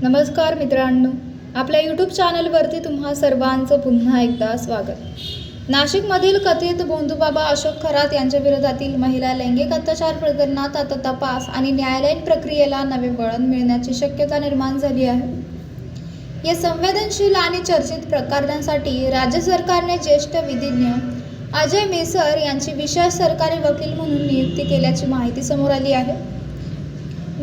नमस्कार मित्रांनो, आपल्या यूट्यूब चॅनलवरती तुम्हा सर्वांचं पुन्हा एकदा स्वागत. नाशिकमधील कथित भोंदूबाबा अशोक खरात यांच्या विरोधातील महिला लैंगिक अत्याचार प्रकरणात आता तपास आणि न्यायालयीन प्रक्रियेला नवे वळण मिळण्याची शक्यता निर्माण झाली आहे. या संवेदनशील आणि चर्चित प्रकरणासाठी राज्य सरकारने ज्येष्ठ विधिज्ञ अजय मेसर यांची विशेष सरकारी वकील म्हणून नियुक्ती केल्याची माहिती समोर आली आहे.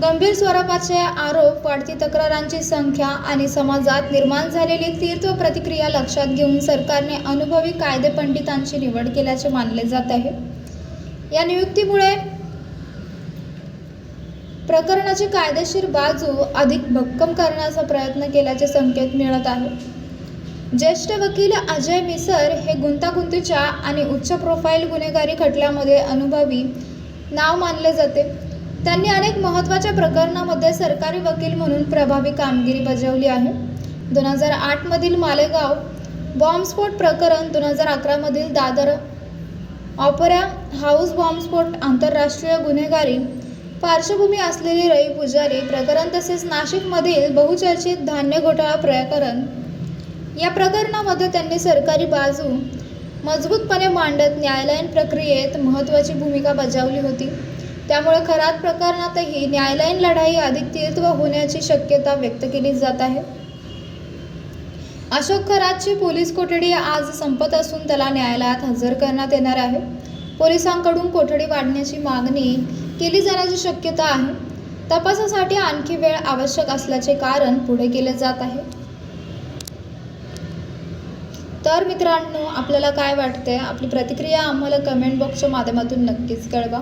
गंभीर स्वरूपाचे आरोप, वाढती तक्रारांची संख्या आणि समाजात निर्माण झालेली तीव्र प्रतिक्रिया लक्षात घेऊन सरकारने अनुभवी कायदेपंडितांची निवड केल्याचे मानले जात आहे. या नियुक्तीमुळे प्रकरणाची कायदेशीर बाजू अधिक भक्कम करण्याचा प्रयत्न केल्याचे संकेत मिळत आहेत. ज्येष्ठ वकील अजय मेसर हे गुंतागुंतीच्या आणि उच्च प्रोफाईल गुन्हेगारी खटल्यामध्ये अनुभवी नाव मानले जाते. त्यांनी अनेक महत्त्वाच्या प्रकरणांमध्ये सरकारी वकील म्हणून प्रभावी कामगिरी बजावली आहे. 2008 मधील मालेगाव बॉम्बस्फोट प्रकरण, 2011 मधील दादर ऑपेरा हाऊस बॉम्बस्फोट, आंतरराष्ट्रीय गुन्हेगारी पार्श्वभूमी असलेली रवी पुजारी प्रकरण तसेच नाशिकमधील बहुचर्चित धान्य घोटाळा प्रकरण या प्रकरणामध्ये त्यांनी सरकारी बाजू मजबूतपणे मांडत न्यायालयीन प्रक्रियेत महत्त्वाची भूमिका बजावली होती. त्यामुळे खरात प्रकरणातही न्यायालयीन लढाई अधिक तीव्र होण्याची शक्यता व्यक्त केली जात आहे. अशोक खरातची पोलीस कोठडी आज संपत असून त्याला न्यायालयात हजर करण्यात येणार आहे. पोलिसांकडून कोठडी वाढवण्याची मागणी केली जाण्याची शक्यता आहे. तपासासाठी आणखी वेळ आवश्यक असल्याचे कारण पुढे केले जात आहे. तर मित्रांनो, आपल्याला काय वाटते? आपली प्रतिक्रिया आम्हाला कमेंट बॉक्सच्या माध्यमातून नक्कीच कळवा.